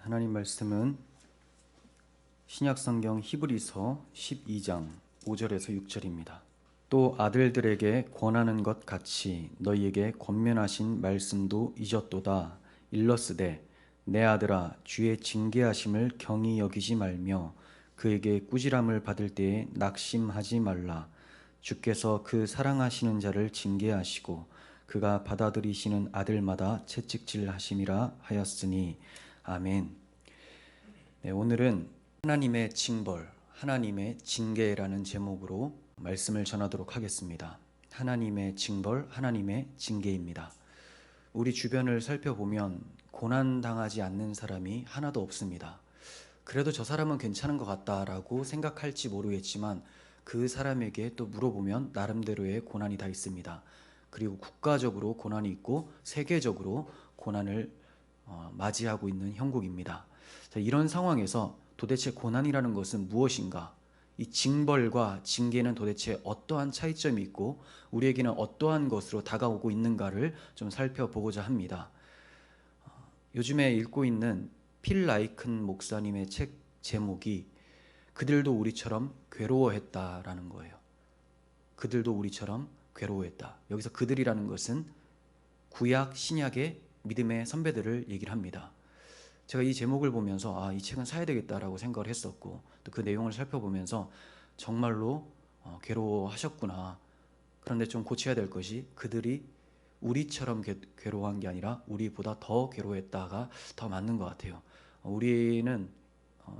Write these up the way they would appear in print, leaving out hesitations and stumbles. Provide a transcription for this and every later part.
하나님 말씀은 신약성경 히브리서 12장 5절에서 6절입니다. 또 아들들에게 권하는 것 같이 너희에게 권면하신 말씀도 잊었도다. 일러스되 내 아들아 주의 징계하심을 경히 여기지 말며 그에게 꾸지람을 받을 때에 낙심하지 말라. 주께서 그 사랑하시는 자를 징계하시고 그가 받아들이시는 아들마다 채찍질하심이라 하였으니 아멘. 네, 오늘은 하나님의 징벌, 하나님의 징계라는 제목으로 말씀을 전하도록 하겠습니다. 하나님의 징벌, 하나님의 징계입니다. 우리 주변을 살펴보면 고난당하지 않는 사람이 하나도 없습니다. 그래도 저 사람은 괜찮은 것 같다라고 생각할지 모르겠지만 그 사람에게 또 물어보면 나름대로의 고난이 다 있습니다. 그리고 국가적으로 고난이 있고 세계적으로 고난을 맞이하고 있는 형국입니다. 자, 이런 상황에서 도대체 고난이라는 것은 무엇인가? 이 징벌과 징계는 도대체 어떠한 차이점이 있고 우리에게는 어떠한 것으로 다가오고 있는가를 좀 살펴보고자 합니다. 요즘에 읽고 있는 필 라이큰 목사님의 책 제목이 그들도 우리처럼 괴로워했다라는 거예요. 그들도 우리처럼 괴로워했다. 여기서 그들이라는 것은 구약, 신약의 믿음의 선배들을 얘기를 합니다. 제가 이 제목을 보면서 이 책은 사야 되겠다라고 생각을 했었고 또 그 내용을 살펴보면서 정말로 괴로워하셨구나. 그런데 좀 고쳐야 될 것이 그들이 우리처럼 괴로워한 게 아니라 우리보다 더 괴로워했다가 더 맞는 것 같아요. 우리는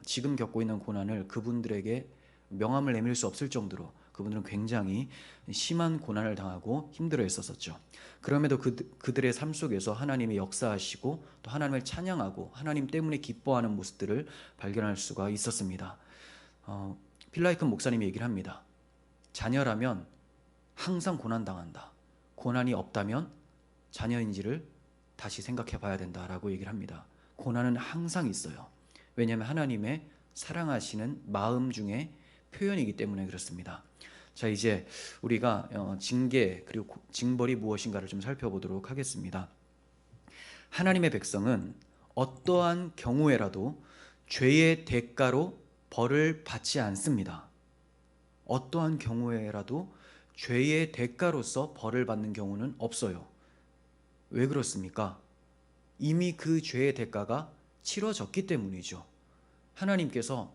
지금 겪고 있는 고난을 그분들에게 명함을 내밀 수 없을 정도로 그분들은 굉장히 심한 고난을 당하고 힘들어 했었죠. 그럼에도 그들의 삶 속에서 하나님의 역사하시고 또 하나님을 찬양하고 하나님 때문에 기뻐하는 모습들을 발견할 수가 있었습니다. 필라이큰 목사님이 얘기를 합니다. 자녀라면 항상 고난당한다. 고난이 없다면 자녀인지를 다시 생각해 봐야 된다라고 얘기를 합니다. 고난은 항상 있어요. 왜냐하면 하나님의 사랑하시는 마음 중에 표현이기 때문에 그렇습니다. 자, 이제 우리가 징계 그리고 징벌이 무엇인가를 좀 살펴보도록 하겠습니다. 하나님의 백성은 어떠한 경우에라도 죄의 대가로 벌을 받지 않습니다. 어떠한 경우에라도 죄의 대가로서 벌을 받는 경우는 없어요. 왜 그렇습니까? 이미 그 죄의 대가가 치러졌기 때문이죠. 하나님께서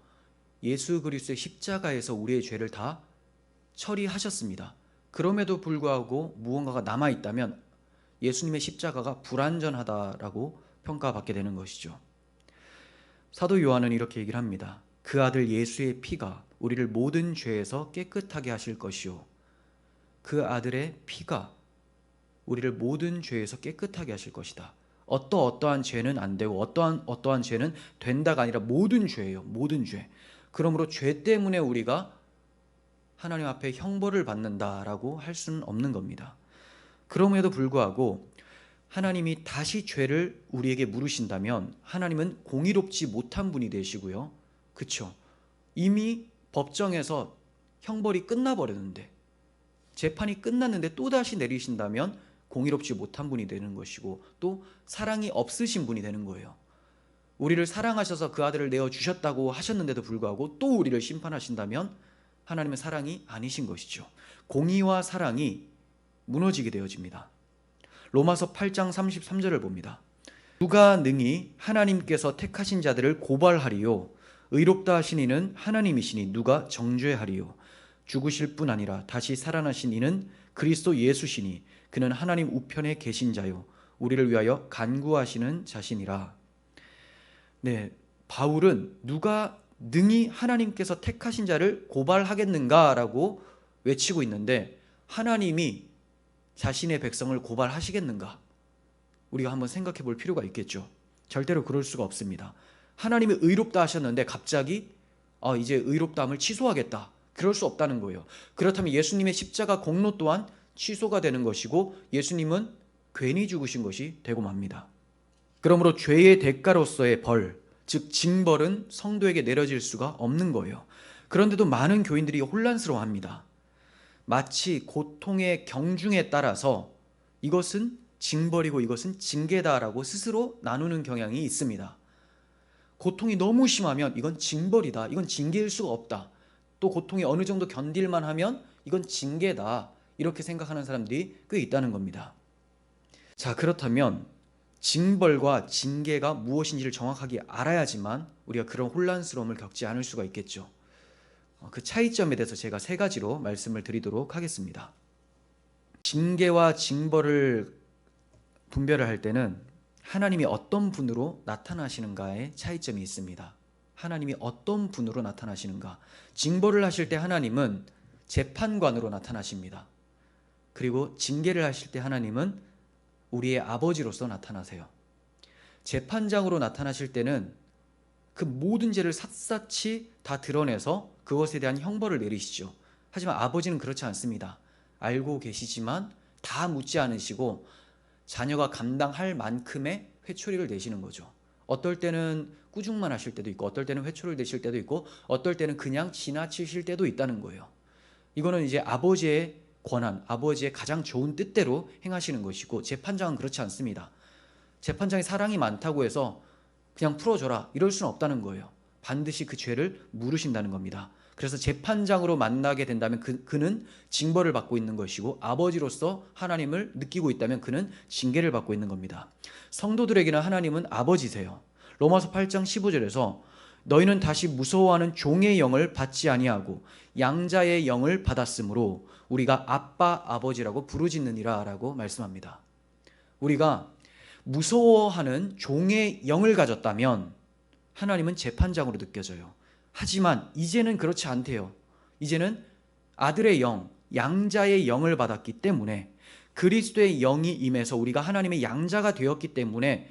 예수 그리스도의 십자가에서 우리의 죄를 다 처리하셨습니다. 그럼에도 불구하고 무언가가 남아있다면 예수님의 십자가가 불완전하다라고 평가받게 되는 것이죠. 사도 요한은 이렇게 얘기를 합니다. 그 아들 예수의 피가 우리를 모든 죄에서 깨끗하게 하실 것이요. 그 아들의 피가 우리를 모든 죄에서 깨끗하게 하실 것이다. 어떠한 죄는 안 되고 어떠한 죄는 된다가 아니라 모든 죄예요. 모든 죄. 그러므로 죄 때문에 우리가 하나님 앞에 형벌을 받는다라고 할 수는 없는 겁니다. 그럼에도 불구하고 하나님이 다시 죄를 우리에게 물으신다면 하나님은 공의롭지 못한 분이 되시고요. 그렇죠? 이미 법정에서 형벌이 끝나버렸는데 재판이 끝났는데 또다시 내리신다면 공의롭지 못한 분이 되는 것이고 또 사랑이 없으신 분이 되는 거예요. 우리를 사랑하셔서 그 아들을 내어주셨다고 하셨는데도 불구하고 또 우리를 심판하신다면 하나님의 사랑이 아니신 것이죠. 공의와 사랑이 무너지게 되어집니다. 로마서 8장 33절을 봅니다. 누가 능히 하나님께서 택하신 자들을 고발하리요. 의롭다 하신 이는 하나님이시니 누가 정죄하리요. 죽으실 뿐 아니라 다시 살아나신 이는 그리스도 예수시니 그는 하나님 우편에 계신 자요 우리를 위하여 간구하시는 자신이라. 네, 바울은 누가 능히 하나님께서 택하신 자를 고발하겠는가라고 외치고 있는데 하나님이 자신의 백성을 고발하시겠는가? 우리가 한번 생각해 볼 필요가 있겠죠. 절대로 그럴 수가 없습니다. 하나님이 의롭다 하셨는데 갑자기 이제 의롭다함을 취소하겠다. 그럴 수 없다는 거예요. 그렇다면 예수님의 십자가 공로 또한 취소가 되는 것이고 예수님은 괜히 죽으신 것이 되고 맙니다. 그러므로 죄의 대가로서의 벌, 즉 징벌은 성도에게 내려질 수가 없는 거예요. 그런데도 많은 교인들이 혼란스러워합니다. 마치 고통의 경중에 따라서 이것은 징벌이고 이것은 징계다라고 스스로 나누는 경향이 있습니다. 고통이 너무 심하면 이건 징벌이다. 이건 징계일 수가 없다. 또 고통이 어느 정도 견딜만 하면 이건 징계다. 이렇게 생각하는 사람들이 꽤 있다는 겁니다. 자, 그렇다면 징벌과 징계가 무엇인지를 정확하게 알아야지만 우리가 그런 혼란스러움을 겪지 않을 수가 있겠죠. 그 차이점에 대해서 제가 세 가지로 말씀을 드리도록 하겠습니다. 징계와 징벌을 분별을 할 때는 하나님이 어떤 분으로 나타나시는가에 차이점이 있습니다. 하나님이 어떤 분으로 나타나시는가. 징벌을 하실 때 하나님은 재판관으로 나타나십니다. 그리고 징계를 하실 때 하나님은 우리의 아버지로서 나타나세요. 재판장으로 나타나실 때는 그 모든 죄를 샅샅이 다 드러내서 그것에 대한 형벌을 내리시죠. 하지만 아버지는 그렇지 않습니다. 알고 계시지만 다 묻지 않으시고 자녀가 감당할 만큼의 회초리를 내시는 거죠. 어떨 때는 꾸중만 하실 때도 있고 어떨 때는 회초리를 내실 때도 있고 어떨 때는 그냥 지나치실 때도 있다는 거예요. 이거는 이제 아버지의 권한, 아버지의 가장 좋은 뜻대로 행하시는 것이고 재판장은 그렇지 않습니다. 재판장이 사랑이 많다고 해서 그냥 풀어줘라 이럴 수는 없다는 거예요. 반드시 그 죄를 물으신다는 겁니다. 그래서 재판장으로 만나게 된다면 그는 징벌을 받고 있는 것이고 아버지로서 하나님을 느끼고 있다면 그는 징계를 받고 있는 겁니다. 성도들에게는 하나님은 아버지세요. 로마서 8장 15절에서 너희는 다시 무서워하는 종의 영을 받지 아니하고 양자의 영을 받았으므로 우리가 아빠 아버지라고 부르짖느니라 라고 말씀합니다. 우리가 무서워하는 종의 영을 가졌다면 하나님은 재판장으로 느껴져요. 하지만 이제는 그렇지 않대요. 이제는 아들의 영, 양자의 영을 받았기 때문에 그리스도의 영이 임해서 우리가 하나님의 양자가 되었기 때문에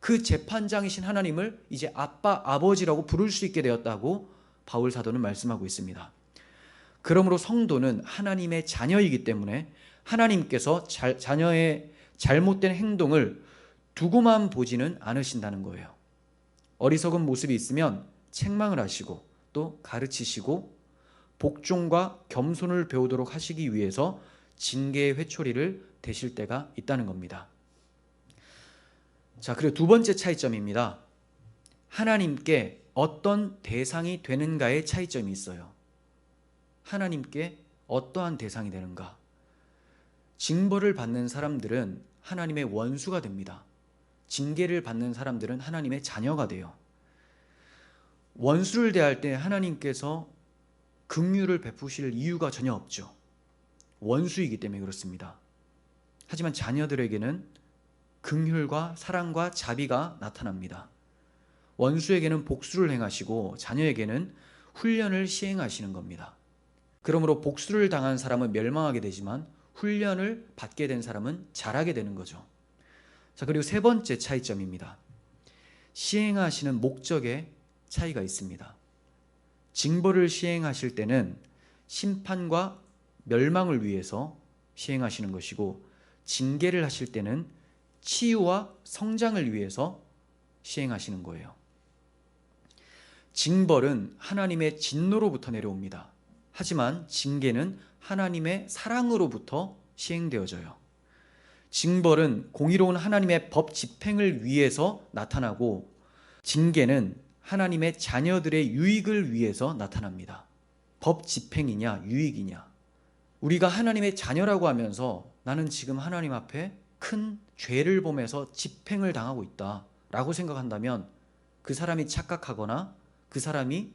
그 재판장이신 하나님을 이제 아빠, 아버지라고 부를 수 있게 되었다고 바울 사도는 말씀하고 있습니다. 그러므로 성도는 하나님의 자녀이기 때문에 하나님께서 자녀의 잘못된 행동을 두고만 보지는 않으신다는 거예요. 어리석은 모습이 있으면 책망을 하시고 또 가르치시고 복종과 겸손을 배우도록 하시기 위해서 징계의 회초리를 대실 때가 있다는 겁니다. 자, 그리고 두 번째 차이점입니다. 하나님께 어떤 대상이 되는가의 차이점이 있어요. 하나님께 어떠한 대상이 되는가. 징벌을 받는 사람들은 하나님의 원수가 됩니다. 징계를 받는 사람들은 하나님의 자녀가 돼요. 원수를 대할 때 하나님께서 긍휼을 베푸실 이유가 전혀 없죠. 원수이기 때문에 그렇습니다. 하지만 자녀들에게는 긍휼과 사랑과 자비가 나타납니다. 원수에게는 복수를 행하시고 자녀에게는 훈련을 시행하시는 겁니다. 그러므로 복수를 당한 사람은 멸망하게 되지만 훈련을 받게 된 사람은 자라게 되는 거죠. 자, 그리고 세 번째 차이점입니다. 시행하시는 목적에 차이가 있습니다. 징벌을 시행하실 때는 심판과 멸망을 위해서 시행하시는 것이고 징계를 하실 때는 치유와 성장을 위해서 시행하시는 거예요. 징벌은 하나님의 진노로부터 내려옵니다. 하지만 징계는 하나님의 사랑으로부터 시행되어져요. 징벌은 공의로운 하나님의 법 집행을 위해서 나타나고 징계는 하나님의 자녀들의 유익을 위해서 나타납니다. 법 집행이냐 유익이냐. 우리가 하나님의 자녀라고 하면서 나는 지금 하나님 앞에 큰 죄를 범해서 집행을 당하고 있다 라고 생각한다면 그 사람이 착각하거나 그 사람이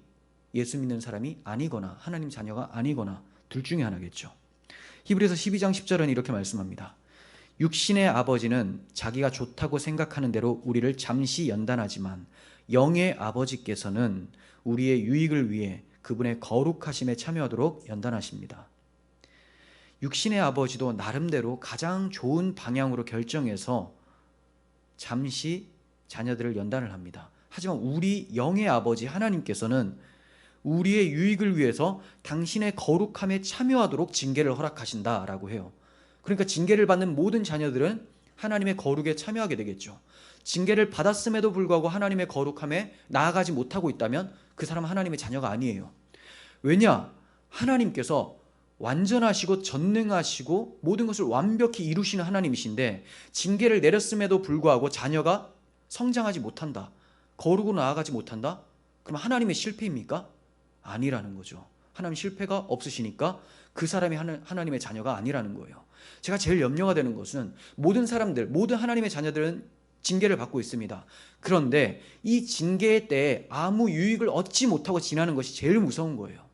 예수 믿는 사람이 아니거나 하나님 자녀가 아니거나 둘 중에 하나겠죠. 히브리서 12장 10절은 이렇게 말씀합니다. 육신의 아버지는 자기가 좋다고 생각하는 대로 우리를 잠시 연단하지만 영의 아버지께서는 우리의 유익을 위해 그분의 거룩하심에 참여하도록 연단하십니다. 육신의 아버지도 나름대로 가장 좋은 방향으로 결정해서 잠시 자녀들을 연단을 합니다. 하지만 우리 영의 아버지 하나님께서는 우리의 유익을 위해서 당신의 거룩함에 참여하도록 징계를 허락하신다라고 해요. 그러니까 징계를 받는 모든 자녀들은 하나님의 거룩에 참여하게 되겠죠. 징계를 받았음에도 불구하고 하나님의 거룩함에 나아가지 못하고 있다면 그 사람은 하나님의 자녀가 아니에요. 왜냐? 하나님께서 완전하시고 전능하시고 모든 것을 완벽히 이루시는 하나님이신데 징계를 내렸음에도 불구하고 자녀가 성장하지 못한다. 거르고 나아가지 못한다? 그럼 하나님의 실패입니까? 아니라는 거죠. 하나님 실패가 없으시니까 그 사람이 하나님의 자녀가 아니라는 거예요. 제가 제일 염려가 되는 것은 모든 사람들, 모든 하나님의 자녀들은 징계를 받고 있습니다. 그런데 이 징계의 때에 아무 유익을 얻지 못하고 지나는 것이 제일 무서운 거예요.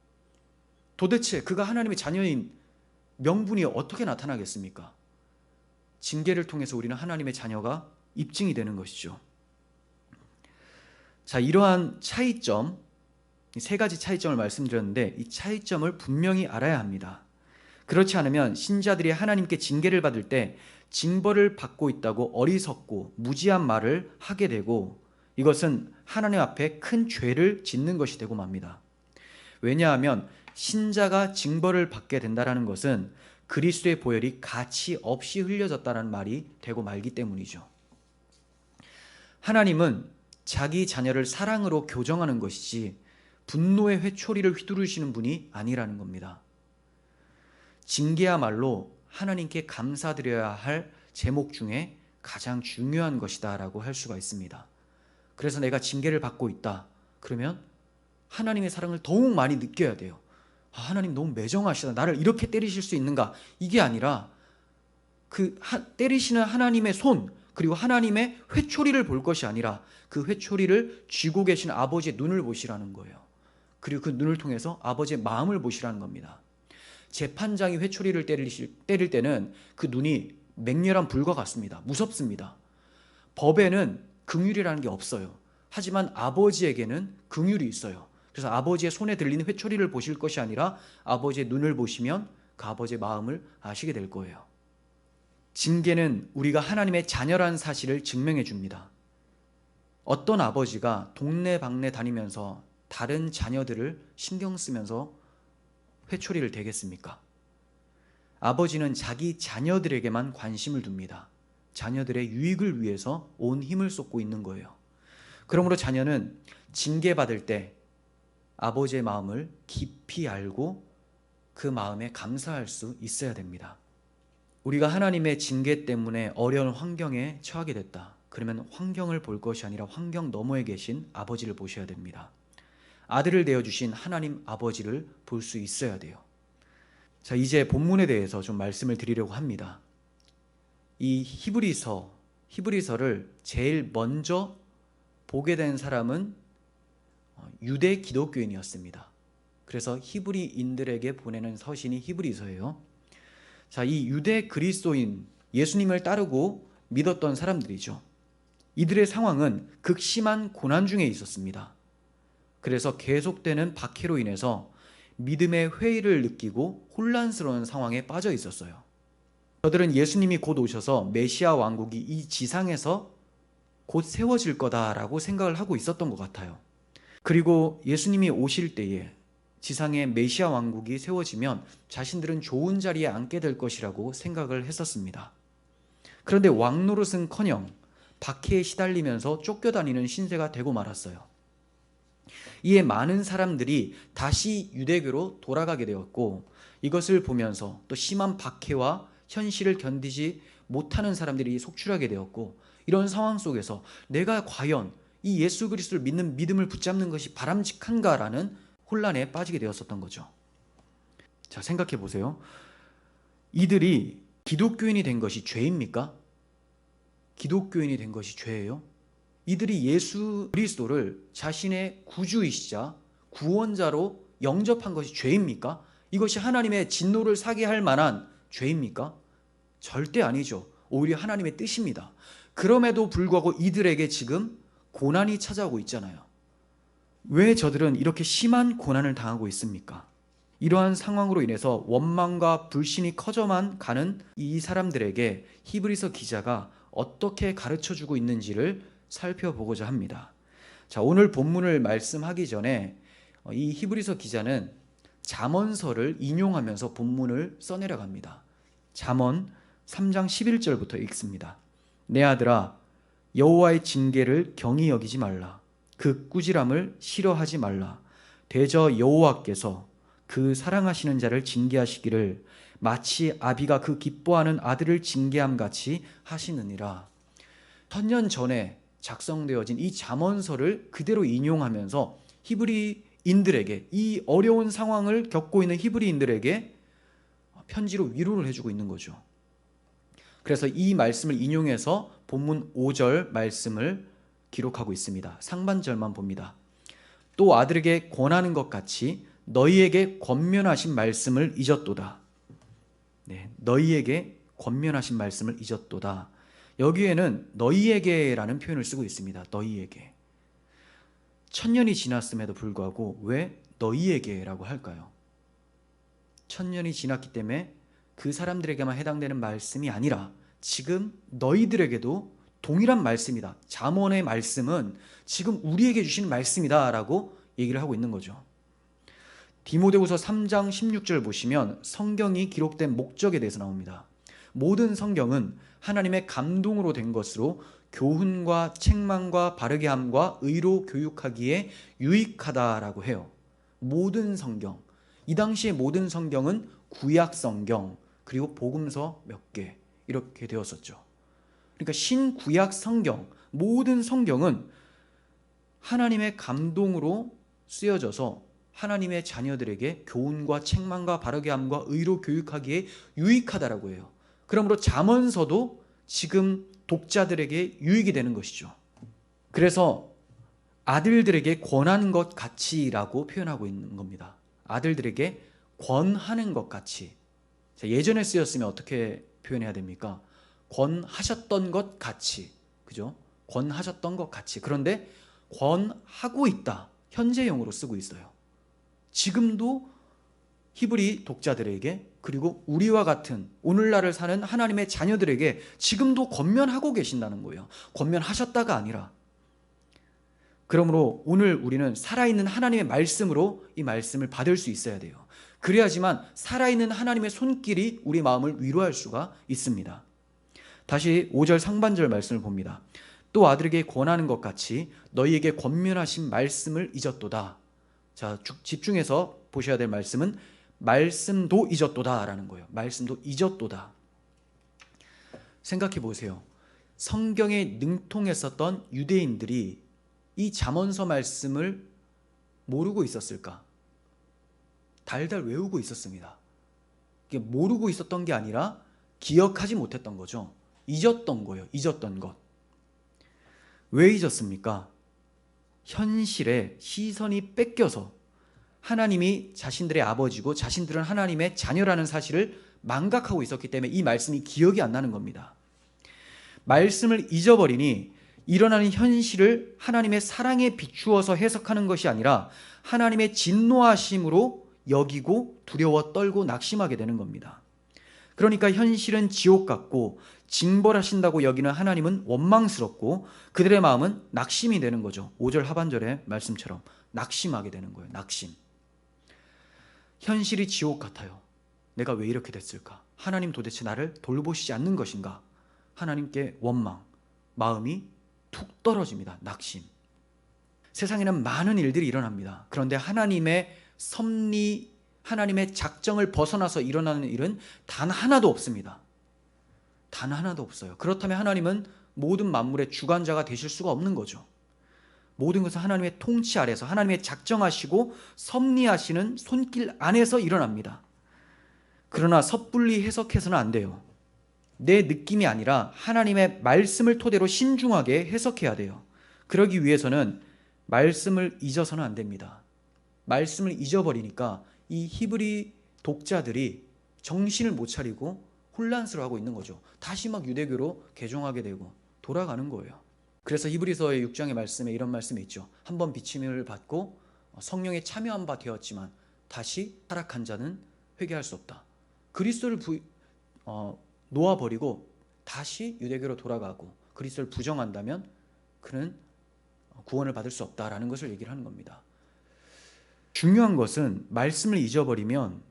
도대체 그가 하나님의 자녀인 명분이 어떻게 나타나겠습니까? 징계를 통해서 우리는 하나님의 자녀가 입증이 되는 것이죠. 자, 이러한 차이점, 세 가지 차이점을 말씀드렸는데 이 차이점을 분명히 알아야 합니다. 그렇지 않으면 신자들이 하나님께 징계를 받을 때 징벌을 받고 있다고 어리석고 무지한 말을 하게 되고 이것은 하나님 앞에 큰 죄를 짓는 것이 되고 맙니다. 왜냐하면 신자가 징벌을 받게 된다는 것은 그리스도의 보혈이 가치 없이 흘려졌다는 말이 되고 말기 때문이죠. 하나님은 자기 자녀를 사랑으로 교정하는 것이지 분노의 회초리를 휘두르시는 분이 아니라는 겁니다. 징계야말로 하나님께 감사드려야 할 제목 중에 가장 중요한 것이다 라고 할 수가 있습니다. 그래서 내가 징계를 받고 있다. 그러면 하나님의 사랑을 더욱 많이 느껴야 돼요. 하나님 너무 매정하시다. 나를 이렇게 때리실 수 있는가? 이게 아니라 그 때리시는 하나님의 손 그리고 하나님의 회초리를 볼 것이 아니라 그 회초리를 쥐고 계신 아버지의 눈을 보시라는 거예요. 그리고 그 눈을 통해서 아버지의 마음을 보시라는 겁니다. 재판장이 회초리를 때릴 때는 그 눈이 맹렬한 불과 같습니다. 무섭습니다. 법에는 긍휼이라는 게 없어요. 하지만 아버지에게는 긍휼이 있어요. 그래서 아버지의 손에 들리는 회초리를 보실 것이 아니라 아버지의 눈을 보시면 그 아버지의 마음을 아시게 될 거예요. 징계는 우리가 하나님의 자녀라는 사실을 증명해 줍니다. 어떤 아버지가 동네방네 다니면서 다른 자녀들을 신경 쓰면서 회초리를 대겠습니까? 아버지는 자기 자녀들에게만 관심을 둡니다. 자녀들의 유익을 위해서 온 힘을 쏟고 있는 거예요. 그러므로 자녀는 징계받을 때 아버지의 마음을 깊이 알고 그 마음에 감사할 수 있어야 됩니다. 우리가 하나님의 징계 때문에 어려운 환경에 처하게 됐다. 그러면 환경을 볼 것이 아니라 환경 너머에 계신 아버지를 보셔야 됩니다. 아들을 내어주신 하나님 아버지를 볼 수 있어야 돼요. 자, 이제 본문에 대해서 좀 말씀을 드리려고 합니다. 이 히브리서를 제일 먼저 보게 된 사람은 유대 기독교인이었습니다. 그래서 히브리인들에게 보내는 서신이 히브리서예요. 자, 이 유대 그리스도인, 예수님을 따르고 믿었던 사람들이죠. 이들의 상황은 극심한 고난 중에 있었습니다. 그래서 계속되는 박해로 인해서 믿음의 회의를 느끼고 혼란스러운 상황에 빠져 있었어요. 저들은 예수님이 곧 오셔서 메시아 왕국이 이 지상에서 곧 세워질 거다라고 생각을 하고 있었던 것 같아요. 그리고 예수님이 오실 때에 지상에 메시아 왕국이 세워지면 자신들은 좋은 자리에 앉게 될 것이라고 생각을 했었습니다. 그런데 왕노릇은커녕 박해에 시달리면서 쫓겨다니는 신세가 되고 말았어요. 이에 많은 사람들이 다시 유대교로 돌아가게 되었고 이것을 보면서 또 심한 박해와 현실을 견디지 못하는 사람들이 속출하게 되었고 이런 상황 속에서 내가 과연 이 예수 그리스도를 믿는 믿음을 붙잡는 것이 바람직한가라는 혼란에 빠지게 되었었던 거죠. 자, 생각해 보세요. 이들이 기독교인이 된 것이 죄입니까? 기독교인이 된 것이 죄예요? 이들이 예수 그리스도를 자신의 구주이시자 구원자로 영접한 것이 죄입니까? 이것이 하나님의 진노를 사게 할 만한 죄입니까? 절대 아니죠. 오히려 하나님의 뜻입니다. 그럼에도 불구하고 이들에게 지금 고난이 찾아오고 있잖아요. 왜 저들은 이렇게 심한 고난을 당하고 있습니까? 이러한 상황으로 인해서 원망과 불신이 커져만 가는 이 사람들에게 히브리서 기자가 어떻게 가르쳐주고 있는지를 살펴보고자 합니다. 자, 오늘 본문을 말씀하기 전에 이 히브리서 기자는 잠언서를 인용하면서 본문을 써내려갑니다. 잠언 3장 11절부터 읽습니다. 내 아들아, 여호와의 징계를 경히 여기지 말라. 그 꾸지람을 싫어하지 말라. 대저 여호와께서 그 사랑하시는 자를 징계하시기를 마치 아비가 그 기뻐하는 아들을 징계함 같이 하시느니라. 천년 전에 작성되어진 이 잠언서를 그대로 인용하면서 히브리인들에게, 이 어려운 상황을 겪고 있는 히브리인들에게 편지로 위로를 해주고 있는 거죠. 그래서 이 말씀을 인용해서 본문 5절 말씀을 기록하고 있습니다. 상반절만 봅니다. 또 아들에게 권하는 것 같이 너희에게 권면하신 말씀을 잊었도다. 네, 너희에게 권면하신 말씀을 잊었도다. 여기에는 너희에게라는 표현을 쓰고 있습니다. 너희에게. 천년이 지났음에도 불구하고 왜 너희에게라고 할까요? 천년이 지났기 때문에 그 사람들에게만 해당되는 말씀이 아니라 지금 너희들에게도 동일한 말씀이다. 잠언의 말씀은 지금 우리에게 주신 말씀이다 라고 얘기를 하고 있는 거죠. 디모데후서 3장 16절 보시면 성경이 기록된 목적에 대해서 나옵니다. 모든 성경은 하나님의 감동으로 된 것으로 교훈과 책망과 바르게 함과 의로 교육하기에 유익하다라고 해요. 모든 성경, 이 당시의 모든 성경은 구약 성경 그리고 복음서 몇 개 이렇게 되었었죠. 그러니까 신구약 성경, 모든 성경은 하나님의 감동으로 쓰여져서 하나님의 자녀들에게 교훈과 책망과 바르게 함과 의로 교육하기에 유익하다라고 해요. 그러므로 잠언서도 지금 독자들에게 유익이 되는 것이죠. 그래서 아들들에게 권하는 것 같이라고 표현하고 있는 겁니다. 아들들에게 권하는 것 같이. 예전에 쓰였으면 어떻게 표현해야 됩니까? 권하셨던 것 같이. 그죠? 권하셨던 것 같이. 그런데 권하고 있다. 현재형으로 쓰고 있어요. 지금도 히브리 독자들에게 그리고 우리와 같은 오늘날을 사는 하나님의 자녀들에게 지금도 권면하고 계신다는 거예요. 권면하셨다가 아니라. 그러므로 오늘 우리는 살아있는 하나님의 말씀으로 이 말씀을 받을 수 있어야 돼요. 그래야지만 살아있는 하나님의 손길이 우리 마음을 위로할 수가 있습니다. 다시 5절 상반절 말씀을 봅니다. 또 아들에게 권하는 것 같이 너희에게 권면하신 말씀을 잊었도다. 자, 집중해서 보셔야 될 말씀은 말씀도 잊었도다 라는 거예요. 말씀도 잊었도다. 생각해 보세요. 성경에 능통했었던 유대인들이 이 잠언서 말씀을 모르고 있었을까? 달달 외우고 있었습니다. 이게 모르고 있었던 게 아니라 기억하지 못했던 거죠. 잊었던 거예요. 잊었던 것. 왜 잊었습니까? 현실에 시선이 뺏겨서 하나님이 자신들의 아버지고 자신들은 하나님의 자녀라는 사실을 망각하고 있었기 때문에 이 말씀이 기억이 안 나는 겁니다. 말씀을 잊어버리니 일어나는 현실을 하나님의 사랑에 비추어서 해석하는 것이 아니라 하나님의 진노하심으로 여기고 두려워 떨고 낙심하게 되는 겁니다. 그러니까 현실은 지옥 같고 징벌하신다고 여기는 하나님은 원망스럽고 그들의 마음은 낙심이 되는 거죠. 5절 하반절의 말씀처럼 낙심하게 되는 거예요. 낙심. 현실이 지옥 같아요. 내가 왜 이렇게 됐을까? 하나님 도대체 나를 돌보시지 않는 것인가? 하나님께 원망, 마음이 툭 떨어집니다. 낙심. 세상에는 많은 일들이 일어납니다. 그런데 하나님의 섭리, 하나님의 작정을 벗어나서 일어나는 일은 단 하나도 없습니다. 단 하나도 없어요. 그렇다면 하나님은 모든 만물의 주관자가 되실 수가 없는 거죠. 모든 것은 하나님의 통치 아래서 하나님의 작정하시고 섭리하시는 손길 안에서 일어납니다. 그러나 섣불리 해석해서는 안 돼요. 내 느낌이 아니라 하나님의 말씀을 토대로 신중하게 해석해야 돼요. 그러기 위해서는 말씀을 잊어서는 안 됩니다. 말씀을 잊어버리니까 이 히브리 독자들이 정신을 못 차리고 혼란스러워하고 있는 거죠. 다시 막 유대교로 개종하게 되고 돌아가는 거예요. 그래서 히브리서의 6장의 말씀에 이런 말씀이 있죠. 한번 비침을 받고 성령에 참여한 바 되었지만 다시 타락한 자는 회개할 수 없다. 그리스도를 놓아버리고 다시 유대교로 돌아가고 그리스도를 부정한다면 그는 구원을 받을 수 없다라는 것을 얘기를 하는 겁니다. 중요한 것은 말씀을 잊어버리면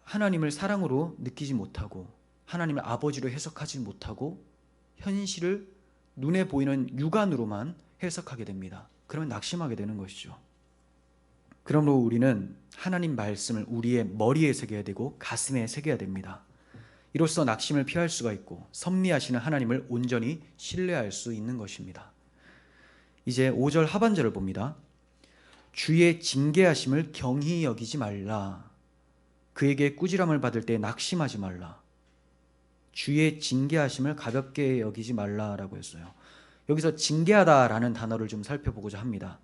하나님을 사랑으로 느끼지 못하고 하나님을 아버지로 해석하지 못하고 현실을 눈에 보이는 육안으로만 해석하게 됩니다. 그러면 낙심하게 되는 것이죠. 그러므로 우리는 하나님 말씀을 우리의 머리에 새겨야 되고 가슴에 새겨야 됩니다. 이로써 낙심을 피할 수가 있고 섭리하시는 하나님을 온전히 신뢰할 수 있는 것입니다. 이제 5절 하반절을 봅니다. 주의 징계하심을 경히 여기지 말라. 그에게 꾸지람을 받을 때 낙심하지 말라. 주의 징계하심을 가볍게 여기지 말라라고 했어요. 여기서 징계하다라는 단어를 좀 살펴보고자 합니다.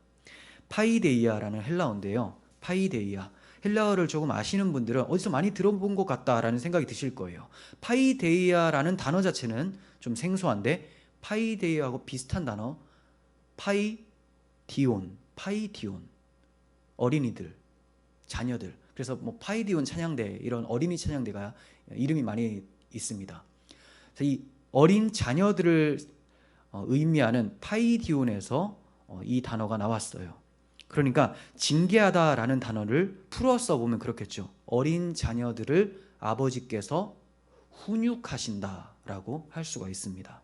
파이데이아라는 헬라어인데요. 파이데이아. 헬라어를 조금 아시는 분들은 어디서 많이 들어본 것 같다라는 생각이 드실 거예요. 파이데이아라는 단어 자체는 좀 생소한데 파이데이아하고 비슷한 단어 파이디온, 어린이들, 자녀들. 그래서 뭐 파이디온 찬양대 이런 어린이 찬양대가 이름이 많이 있습니다. 그래서 이 어린 자녀들을 의미하는 파이디온에서 이 단어가 나왔어요. 그러니까 징계하다라는 단어를 풀어 써보면 그렇겠죠. 어린 자녀들을 아버지께서 훈육하신다라고 할 수가 있습니다.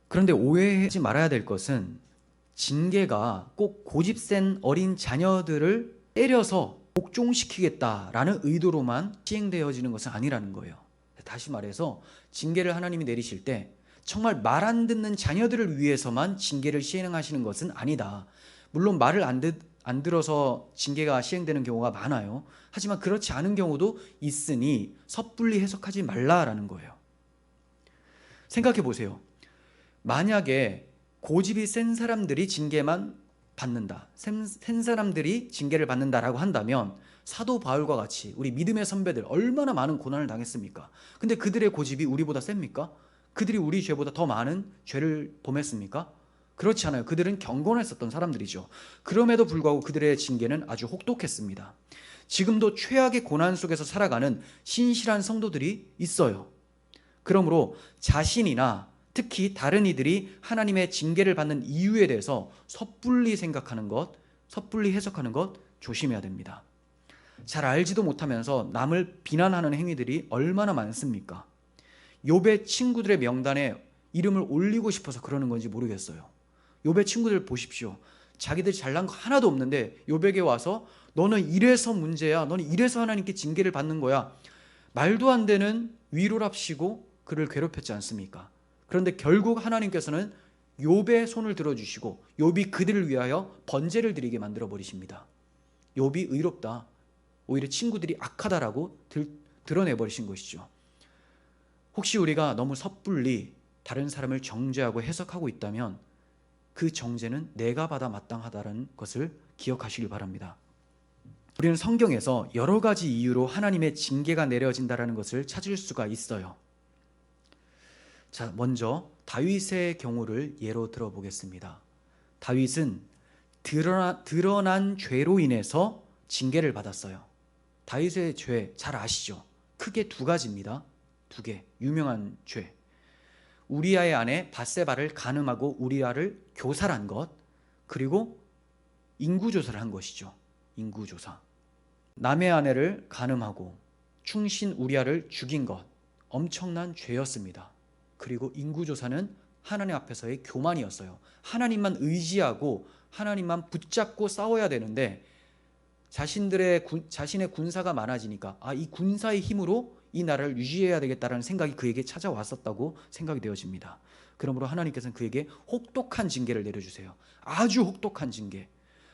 그런데 오해하지 말아야 될 것은 징계가 꼭 고집센 어린 자녀들을 때려서 복종시키겠다라는 의도로만 시행되어지는 것은 아니라는 거예요. 다시 말해서 징계를 하나님이 내리실 때 정말 말 안 듣는 자녀들을 위해서만 징계를 시행하시는 것은 아니다. 물론 말을 안 들어서 징계가 시행되는 경우가 많아요. 하지만 그렇지 않은 경우도 있으니 섣불리 해석하지 말라라는 거예요. 생각해 보세요. 만약에 고집이 센 사람들이 징계만 받는다, 센 사람들이 징계를 받는다라고 한다면 사도 바울과 같이 우리 믿음의 선배들 얼마나 많은 고난을 당했습니까? 근데 그들의 고집이 우리보다 셉니까? 그들이 우리 죄보다 더 많은 죄를 범했습니까? 그렇지 않아요. 그들은 경건했었던 사람들이죠. 그럼에도 불구하고 그들의 징계는 아주 혹독했습니다. 지금도 최악의 고난 속에서 살아가는 신실한 성도들이 있어요. 그러므로 자신이나 특히 다른 이들이 하나님의 징계를 받는 이유에 대해서 섣불리 생각하는 것, 섣불리 해석하는 것 조심해야 됩니다. 잘 알지도 못하면서 남을 비난하는 행위들이 얼마나 많습니까? 욥의 친구들의 명단에 이름을 올리고 싶어서 그러는 건지 모르겠어요. 욥의 친구들 보십시오. 자기들 잘난 거 하나도 없는데 욥에게 와서 너는 이래서 문제야. 너는 이래서 하나님께 징계를 받는 거야. 말도 안 되는 위로랍시고 그를 괴롭혔지 않습니까? 그런데 결국 하나님께서는 욥의 손을 들어주시고 욥이 그들을 위하여 번제를 드리게 만들어 버리십니다. 욥이 의롭다. 오히려 친구들이 악하다라고 드러내버리신 것이죠. 혹시 우리가 너무 섣불리 다른 사람을 정죄하고 해석하고 있다면 그 정죄는 내가 받아 마땅하다는 것을 기억하시길 바랍니다. 우리는 성경에서 여러 가지 이유로 하나님의 징계가 내려진다는 것을 찾을 수가 있어요. 자, 먼저 다윗의 경우를 예로 들어보겠습니다. 다윗은 드러난 죄로 인해서 징계를 받았어요. 다윗의 죄 잘 아시죠? 크게 두 가지입니다. 두 개, 유명한 죄. 우리아의 아내 밧세바를 간음하고 우리아를 교살한 것, 그리고 인구조사를 한 것이죠. 인구조사. 남의 아내를 간음하고 충신 우리아를 죽인 것, 엄청난 죄였습니다. 그리고 인구조사는 하나님 앞에서의 교만이었어요. 하나님만 의지하고 하나님만 붙잡고 싸워야 되는데 자신의 군사가 많아지니까 이 군사의 힘으로 이 나라를 유지해야 되겠다라는 생각이 그에게 찾아왔었다고 생각이 되어집니다. 그러므로 하나님께서는 그에게 혹독한 징계를 내려주세요. 아주 혹독한 징계.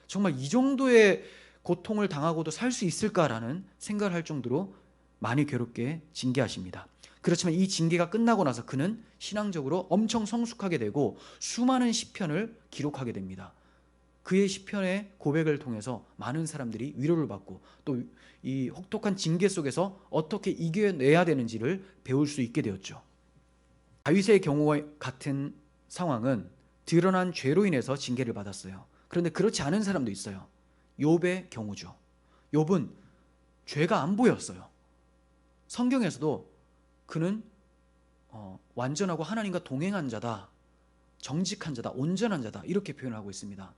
정말 이 정도의 고통을 당하고도 살 수 있을까라는 생각을 할 정도로 많이 괴롭게 징계하십니다. 그렇지만 이 징계가 끝나고 나서 그는 신앙적으로 엄청 성숙하게 되고 수많은 시편을 기록하게 됩니다. 그의 시편의 고백을 통해서 많은 사람들이 위로를 받고 또 이 혹독한 징계 속에서 어떻게 이겨내야 되는지를 배울 수 있게 되었죠. 다윗의 경우와 같은 상황은 드러난 죄로 인해서 징계를 받았어요. 그런데 그렇지 않은 사람도 있어요. 욥의 경우죠. 욥은 죄가 안 보였어요. 성경에서도 그는 완전하고 하나님과 동행한 자다, 정직한 자다, 온전한 자다 이렇게 표현하고 있습니다.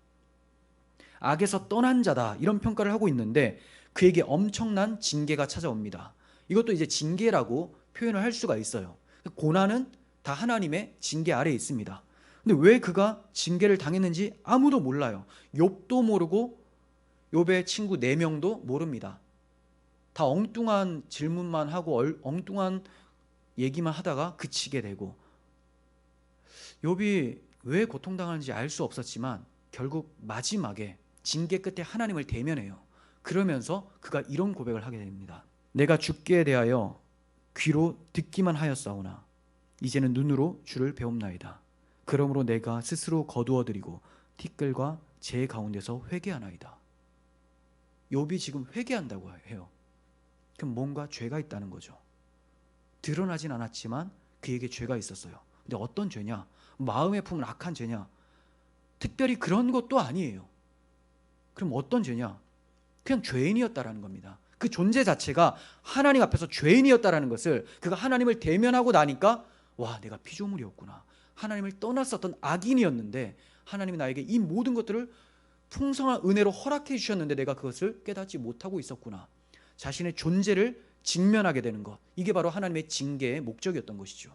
악에서 떠난 자다 이런 평가를 하고 있는데 그에게 엄청난 징계가 찾아옵니다. 이것도 이제 징계라고 표현을 할 수가 있어요. 고난은 다 하나님의 징계 아래에 있습니다. 근데 왜 그가 징계를 당했는지 아무도 몰라요. 욥도 모르고 욥의 친구 4명도 모릅니다. 다 엉뚱한 질문만 하고 엉뚱한 얘기만 하다가 그치게 되고 욥이 왜 고통당하는지 알 수 없었지만 결국 마지막에 징계 끝에 하나님을 대면해요. 그러면서 그가 이런 고백을 하게 됩니다. 내가 주께 대하여 귀로 듣기만 하였사오나 이제는 눈으로 주를 배움나이다. 그러므로 내가 스스로 거두어드리고 티끌과 재 가운데서 회개하나이다. 욥이 지금 회개한다고 해요. 그럼 뭔가 죄가 있다는 거죠. 드러나진 않았지만 그에게 죄가 있었어요. 근데 어떤 죄냐? 마음에 품은 악한 죄냐? 특별히 그런 것도 아니에요. 그럼 어떤 죄냐? 그냥 죄인이었다라는 겁니다. 그 존재 자체가 하나님 앞에서 죄인이었다라는 것을 그가 하나님을 대면하고 나니까 와, 내가 피조물이었구나. 하나님을 떠났었던 악인이었는데 하나님이 나에게 이 모든 것들을 풍성한 은혜로 허락해 주셨는데 내가 그것을 깨닫지 못하고 있었구나. 자신의 존재를 직면하게 되는 것, 이게 바로 하나님의 징계의 목적이었던 것이죠.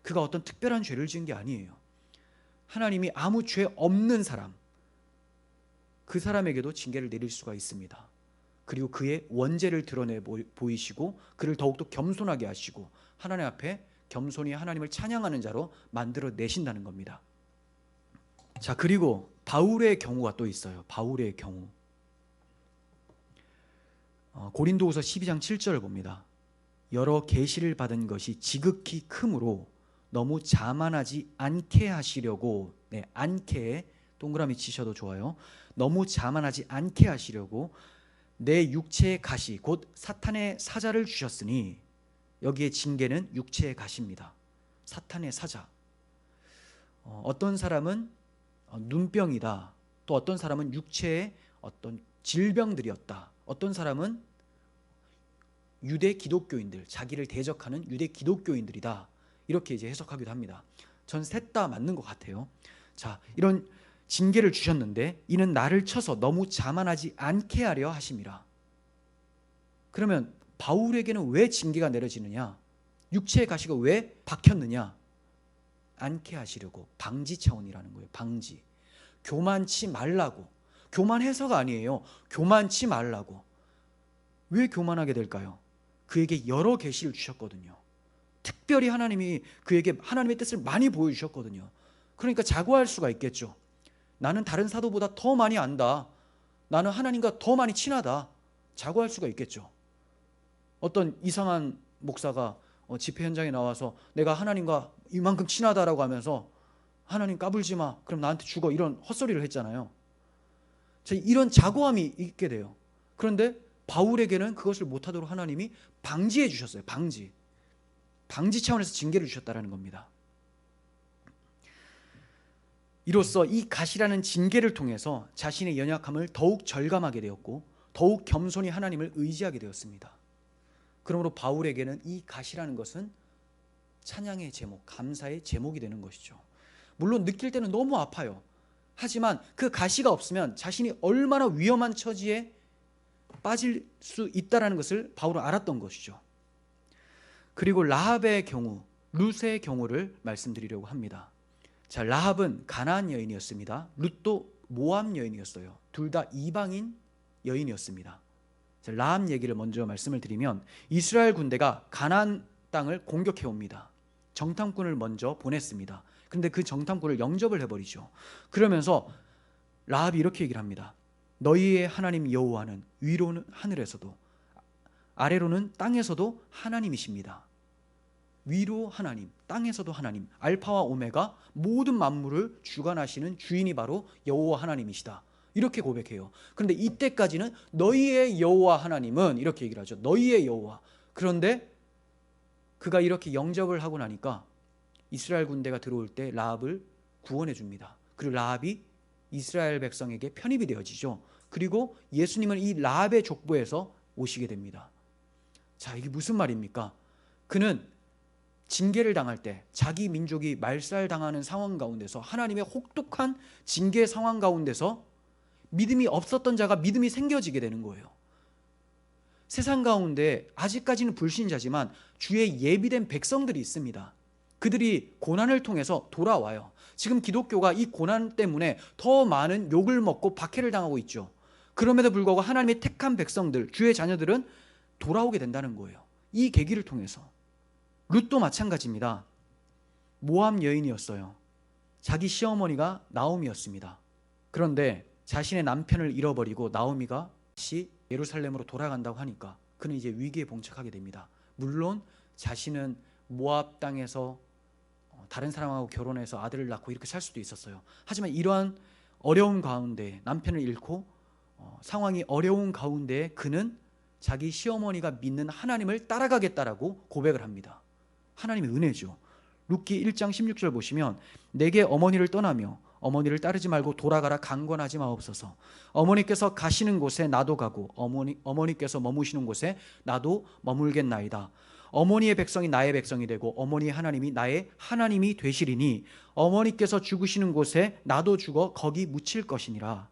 그가 어떤 특별한 죄를 지은 게 아니에요. 하나님이 아무 죄 없는 사람, 그 사람에게도 징계를 내릴 수가 있습니다. 그리고 그의 원죄를 드러내 보이시고 그를 더욱더 겸손하게 하시고 하나님 앞에 겸손히 하나님을 찬양하는 자로 만들어 내신다는 겁니다. 자, 그리고 바울의 경우가 또 있어요. 바울의 경우. 고린도후서 12장 7절을 봅니다. 여러 계시를 받은 것이 지극히 크므로 너무 자만하지 않게 하시려고, 않게 동그라미 치셔도 좋아요. 너무 자만하지 않게 하시려고 내 육체의 가시 곧 사탄의 사자를 주셨으니, 여기에 징계는 육체의 가시입니다. 사탄의 사자. 어떤 사람은 눈병이다. 또 어떤 사람은 육체의 어떤 질병들이었다. 어떤 사람은 유대 기독교인들, 자기를 대적하는 유대 기독교인들이다. 이렇게 이제 해석하기도 합니다. 전 셋 다 맞는 것 같아요. 자, 이런 징계를 주셨는데 이는 나를 쳐서 너무 자만하지 않게 하려 하심이라. 그러면 바울에게는 왜 징계가 내려지느냐? 육체의 가시가 왜 박혔느냐? 않게 하시려고, 방지 차원이라는 거예요. 방지. 교만치 말라고. 교만해서가 아니에요. 교만치 말라고. 왜 교만하게 될까요? 그에게 여러 계시를 주셨거든요. 특별히 하나님이 그에게 하나님의 뜻을 많이 보여주셨거든요. 그러니까 자고할 수가 있겠죠. 나는 다른 사도보다 더 많이 안다. 나는 하나님과 더 많이 친하다. 자고할 수가 있겠죠. 어떤 이상한 목사가 집회 현장에 나와서 내가 하나님과 이만큼 친하다라고 하면서 하나님 까불지 마, 그럼 나한테 죽어, 이런 헛소리를 했잖아요. 이런 자고함이 있게 돼요. 그런데 바울에게는 그것을 못하도록 하나님이 방지해 주셨어요. 방지 차원에서 징계를 주셨다는 겁니다. 이로써 이 가시라는 징계를 통해서 자신의 연약함을 더욱 절감하게 되었고 더욱 겸손히 하나님을 의지하게 되었습니다. 그러므로 바울에게는 이 가시라는 것은 찬양의 제목, 감사의 제목이 되는 것이죠. 물론 느낄 때는 너무 아파요. 하지만 그 가시가 없으면 자신이 얼마나 위험한 처지에 빠질 수 있다는 것을 바울은 알았던 것이죠. 그리고 라합의 경우, 룻의 경우를 말씀드리려고 합니다. 자, 라합은 가나안 여인이었습니다. 룻도 모압 여인이었어요. 둘 다 이방인 여인이었습니다. 자, 라합 얘기를 먼저 말씀을 드리면 이스라엘 군대가 가나안 땅을 공격해 옵니다. 정탐꾼을 먼저 보냈습니다. 그런데 그 정탐꾼을 영접을 해버리죠. 그러면서 라합이 이렇게 얘기를 합니다. 너희의 하나님 여호와는 위로는 하늘에서도 아래로는 땅에서도 하나님이십니다. 위로 하나님, 땅에서도 하나님, 알파와 오메가 모든 만물을 주관하시는 주인이 바로 여호와 하나님이시다. 이렇게 고백해요. 그런데 이때까지는 너희의 여호와 하나님은 이렇게 얘기를 하죠. 너희의 여호와. 그런데 그가 이렇게 영접을 하고 나니까 이스라엘 군대가 들어올 때 라합을 구원해 줍니다. 그리고 라합이 이스라엘 백성에게 편입이 되어지죠. 그리고 예수님은 이 라합의 족보에서 오시게 됩니다. 자, 이게 무슨 말입니까? 그는 징계를 당할 때 자기 민족이 말살당하는 상황 가운데서 하나님의 혹독한 징계 상황 가운데서 믿음이 없었던 자가 믿음이 생겨지게 되는 거예요. 세상 가운데 아직까지는 불신자지만 주의 예비된 백성들이 있습니다. 그들이 고난을 통해서 돌아와요. 지금 기독교가 이 고난 때문에 더 많은 욕을 먹고 박해를 당하고 있죠. 그럼에도 불구하고 하나님의 택한 백성들, 주의 자녀들은 돌아오게 된다는 거예요. 이 계기를 통해서. 룻도 마찬가지입니다. 모압 여인이었어요. 자기 시어머니가 나오미였습니다. 그런데 자신의 남편을 잃어버리고 나오미가 다시 예루살렘으로 돌아간다고 하니까 그는 이제 위기에 봉착하게 됩니다. 물론 자신은 모압 땅에서 다른 사람하고 결혼해서 아들을 낳고 이렇게 살 수도 있었어요. 하지만 이러한 어려운 가운데 남편을 잃고 상황이 어려운 가운데 그는 자기 시어머니가 믿는 하나님을 따라가겠다라고 고백을 합니다. 하나님의 은혜죠. 룻기 1장 16절 보시면 내게 어머니를 떠나며 어머니를 따르지 말고 돌아가라 강권하지 마옵소서. 어머니께서 가시는 곳에 나도 가고 어머니께서 머무시는 곳에 나도 머물겠나이다. 어머니의 백성이 나의 백성이 되고 어머니의 하나님이 나의 하나님이 되시리니 어머니께서 죽으시는 곳에 나도 죽어 거기 묻힐 것이니라.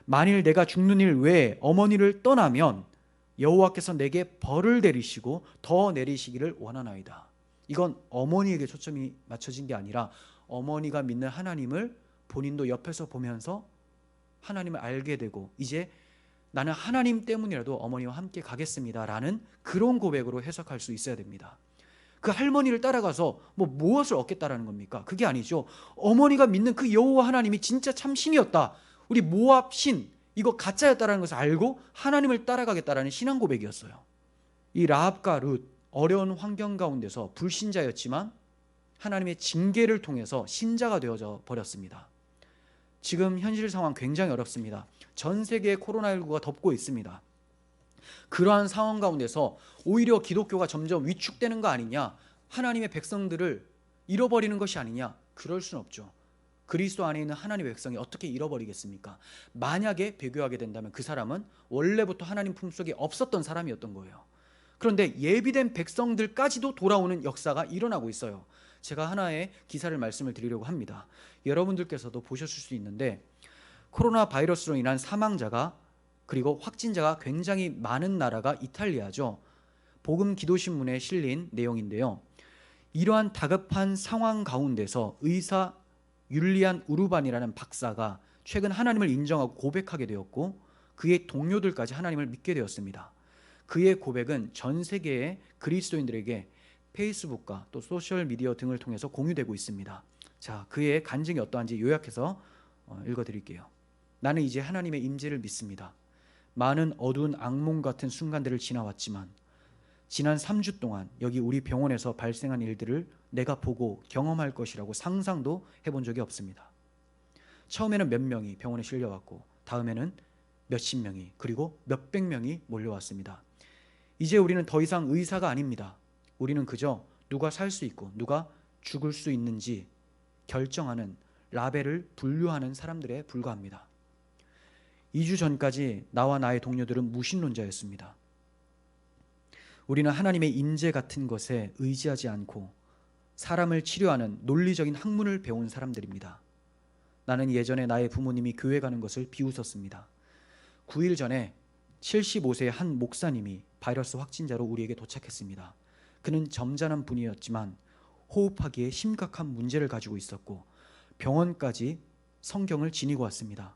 만일 내가 죽는 일 외에 어머니를 떠나면 여호와께서 내게 벌을 내리시고 더 내리시기를 원하나이다. 이건 어머니에게 초점이 맞춰진 게 아니라 어머니가 믿는 하나님을 본인도 옆에서 보면서 하나님을 알게 되고 이제 나는 하나님 때문이라도 어머니와 함께 가겠습니다라는 그런 고백으로 해석할 수 있어야 됩니다. 그 할머니를 따라가서 무엇을 얻겠다라는 겁니까? 그게 아니죠. 어머니가 믿는 그 여호와 하나님이 진짜 참 신이었다. 우리 모압 신 이거 가짜였다라는 것을 알고 하나님을 따라가겠다라는 신앙 고백이었어요. 이 라합과 룻 어려운 환경 가운데서 불신자였지만 하나님의 징계를 통해서 신자가 되어져 버렸습니다. 지금 현실 상황 굉장히 어렵습니다. 전 세계에 코로나19가 덮고 있습니다. 그러한 상황 가운데서 오히려 기독교가 점점 위축되는 거 아니냐, 하나님의 백성들을 잃어버리는 것이 아니냐, 그럴 수는 없죠. 그리스도 안에 있는 하나님의 백성이 어떻게 잃어버리겠습니까? 만약에 배교하게 된다면 그 사람은 원래부터 하나님 품속에 없었던 사람이었던 거예요. 그런데 예비된 백성들까지도 돌아오는 역사가 일어나고 있어요. 제가 하나의 기사를 말씀을 드리려고 합니다. 여러분들께서도 보셨을 수 있는데 코로나 바이러스로 인한 사망자가 그리고 확진자가 굉장히 많은 나라가 이탈리아죠. 복음 기도신문에 실린 내용인데요. 이러한 다급한 상황 가운데서 의사 율리안 우르반이라는 박사가 최근 하나님을 인정하고 고백하게 되었고 그의 동료들까지 하나님을 믿게 되었습니다. 그의 고백은 전 세계의 그리스도인들에게 페이스북과 또 소셜미디어 등을 통해서 공유되고 있습니다. 자, 그의 간증이 어떠한지 요약해서 읽어드릴게요. 나는 이제 하나님의 임재를 믿습니다. 많은 어두운 악몽 같은 순간들을 지나왔지만 지난 3주 동안 여기 우리 병원에서 발생한 일들을 내가 보고 경험할 것이라고 상상도 해본 적이 없습니다. 처음에는 몇 명이 병원에 실려왔고 다음에는 몇십 명이 그리고 몇백 명이 몰려왔습니다. 이제 우리는 더 이상 의사가 아닙니다. 우리는 그저 누가 살 수 있고 누가 죽을 수 있는지 결정하는 라벨을 분류하는 사람들에 불과합니다. 2주 전까지 나와 나의 동료들은 무신론자였습니다. 우리는 하나님의 임재 같은 것에 의지하지 않고 사람을 치료하는 논리적인 학문을 배운 사람들입니다. 나는 예전에 나의 부모님이 교회 가는 것을 비웃었습니다. 9일 전에 75세의 한 목사님이 바이러스 확진자로 우리에게 도착했습니다. 그는 점잖은 분이었지만 호흡하기에 심각한 문제를 가지고 있었고 병원까지 성경을 지니고 왔습니다.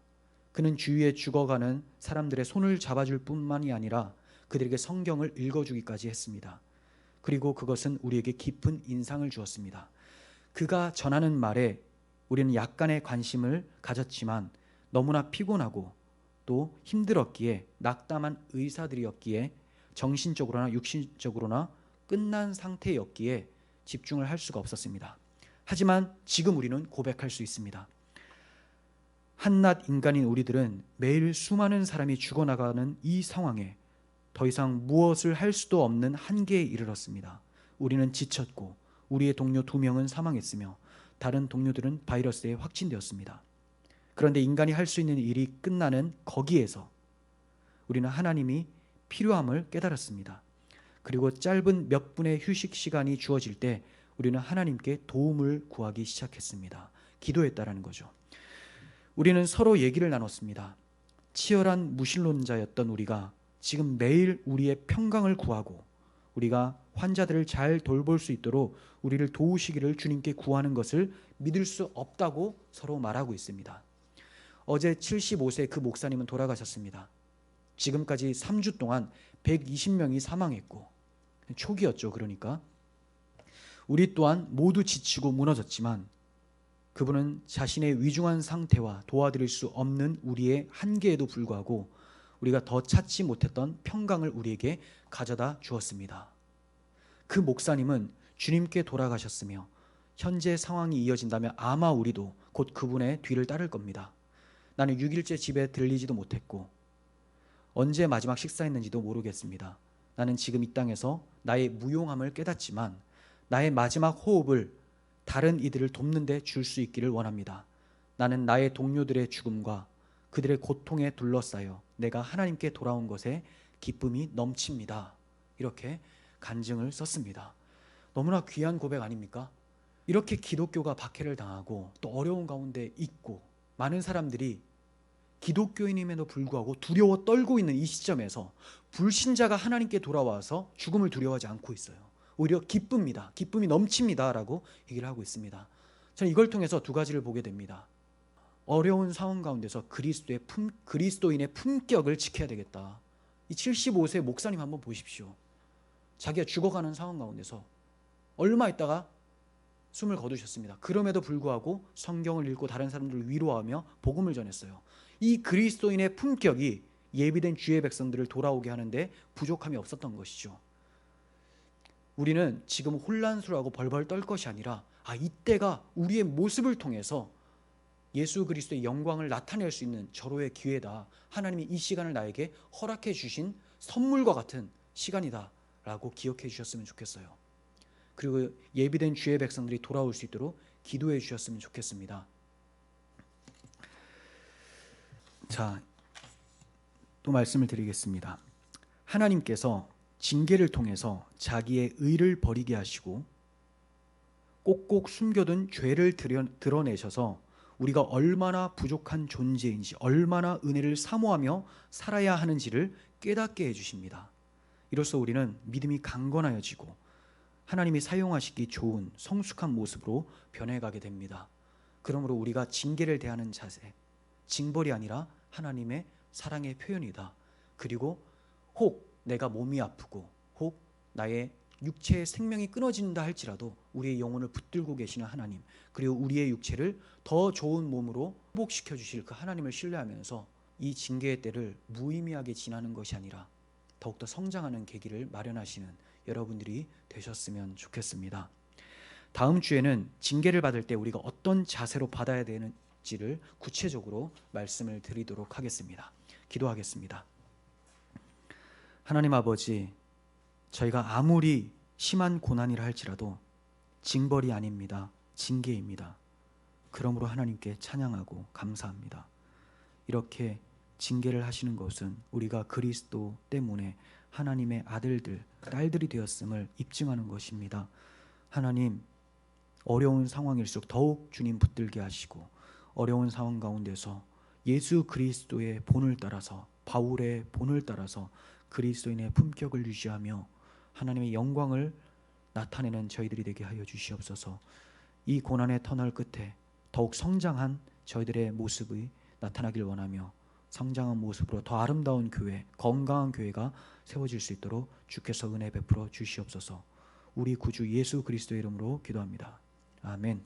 그는 주위에 죽어가는 사람들의 손을 잡아줄 뿐만이 아니라 그들에게 성경을 읽어주기까지 했습니다. 그리고 그것은 우리에게 깊은 인상을 주었습니다. 그가 전하는 말에 우리는 약간의 관심을 가졌지만 너무나 피곤하고 또 힘들었기에 낙담한 의사들이었기에 정신적으로나 육신적으로나 끝난 상태였기에 집중을 할 수가 없었습니다. 하지만 지금 우리는 고백할 수 있습니다. 한낱 인간인 우리들은 매일 수많은 사람이 죽어나가는 이 상황에 더 이상 무엇을 할 수도 없는 한계에 이르렀습니다. 우리는 지쳤고 우리의 동료 2명은 사망했으며 다른 동료들은 바이러스에 확진되었습니다. 그런데 인간이 할 수 있는 일이 끝나는 거기에서 우리는 하나님이 필요함을 깨달았습니다. 그리고 짧은 몇 분의 휴식 시간이 주어질 때 우리는 하나님께 도움을 구하기 시작했습니다. 기도했다라는 거죠. 우리는 서로 얘기를 나눴습니다. 치열한 무신론자였던 우리가 지금 매일 우리의 평강을 구하고 우리가 환자들을 잘 돌볼 수 있도록 우리를 도우시기를 주님께 구하는 것을 믿을 수 없다고 서로 말하고 있습니다. 어제 75세 그 목사님은 돌아가셨습니다. 지금까지 3주 동안 120명이 사망했고 초기였죠. 그러니까 우리 또한 모두 지치고 무너졌지만 그분은 자신의 위중한 상태와 도와드릴 수 없는 우리의 한계에도 불구하고 우리가 더 찾지 못했던 평강을 우리에게 가져다 주었습니다. 그 목사님은 주님께 돌아가셨으며 현재 상황이 이어진다면 아마 우리도 곧 그분의 뒤를 따를 겁니다. 나는 6일째 집에 들리지도 못했고 언제 마지막 식사했는지도 모르겠습니다. 나는 지금 이 땅에서 나의 무용함을 깨닫지만 나의 마지막 호흡을 다른 이들을 돕는 데 줄 수 있기를 원합니다. 나는 나의 동료들의 죽음과 그들의 고통에 둘러싸여 내가 하나님께 돌아온 것에 기쁨이 넘칩니다. 이렇게 간증을 썼습니다. 너무나 귀한 고백 아닙니까? 이렇게 기독교가 박해를 당하고 또 어려운 가운데 있고 많은 사람들이 기독교인임에도 불구하고 두려워 떨고 있는 이 시점에서 불신자가 하나님께 돌아와서 죽음을 두려워하지 않고 있어요. 오히려 기쁩니다. 기쁨이 넘칩니다 라고 얘기를 하고 있습니다. 저는 이걸 통해서 두 가지를 보게 됩니다. 어려운 상황 가운데서 그리스도인의 품격을 지켜야 되겠다. 이 75세 목사님 한번 보십시오. 자기가 죽어가는 상황 가운데서 얼마 있다가 숨을 거두셨습니다. 그럼에도 불구하고 성경을 읽고 다른 사람들을 위로하며 복음을 전했어요. 이 그리스도인의 품격이 예비된 주의 백성들을 돌아오게 하는데 부족함이 없었던 것이죠. 우리는 지금 혼란스러워하고 벌벌 떨 것이 아니라 이때가 우리의 모습을 통해서 예수 그리스도의 영광을 나타낼 수 있는 절호의 기회다. 하나님이 이 시간을 나에게 허락해 주신 선물과 같은 시간이다 라고 기억해 주셨으면 좋겠어요. 그리고 예비된 주의 백성들이 돌아올 수 있도록 기도해 주셨으면 좋겠습니다. 자, 또 말씀을 드리겠습니다. 하나님께서 징계를 통해서 자기의 의를 버리게 하시고 꼭꼭 숨겨둔 죄를 드러내셔서 우리가 얼마나 부족한 존재인지, 얼마나 은혜를 사모하며 살아야 하는지를 깨닫게 해주십니다. 이로써 우리는 믿음이 강건하여지고 하나님이 사용하시기 좋은 성숙한 모습으로 변해가게 됩니다. 그러므로 우리가 징계를 대하는 자세, 징벌이 아니라 하나님의 사랑의 표현이다. 그리고 혹 내가 몸이 아프고 혹 나의 육체의 생명이 끊어진다 할지라도 우리의 영혼을 붙들고 계시는 하나님, 그리고 우리의 육체를 더 좋은 몸으로 회복시켜 주실 그 하나님을 신뢰하면서 이 징계의 때를 무의미하게 지나는 것이 아니라 더욱더 성장하는 계기를 마련하시는 여러분들이 되셨으면 좋겠습니다. 다음 주에는 징계를 받을 때 우리가 어떤 자세로 받아야 되는지를 구체적으로 말씀을 드리도록 하겠습니다. 기도하겠습니다. 하나님 아버지, 저희가 아무리 심한 고난이라 할지라도 징벌이 아닙니다. 징계입니다. 그러므로 하나님께 찬양하고 감사합니다. 이렇게 징계를 하시는 것은 우리가 그리스도 때문에 하나님의 아들들, 딸들이 되었음을 입증하는 것입니다. 하나님, 어려운 상황일수록 더욱 주님 붙들게 하시고 어려운 상황 가운데서 예수 그리스도의 본을 따라서, 바울의 본을 따라서 그리스도인의 품격을 유지하며 하나님의 영광을 나타내는 저희들이 되게 하여 주시옵소서. 이 고난의 터널 끝에 더욱 성장한 저희들의 모습이 나타나길 원하며 성장한 모습으로 더 아름다운 교회, 건강한 교회가 세워질 수 있도록 주께서 은혜 베풀어 주시옵소서. 우리 구주 예수 그리스도의 이름으로 기도합니다. 아멘.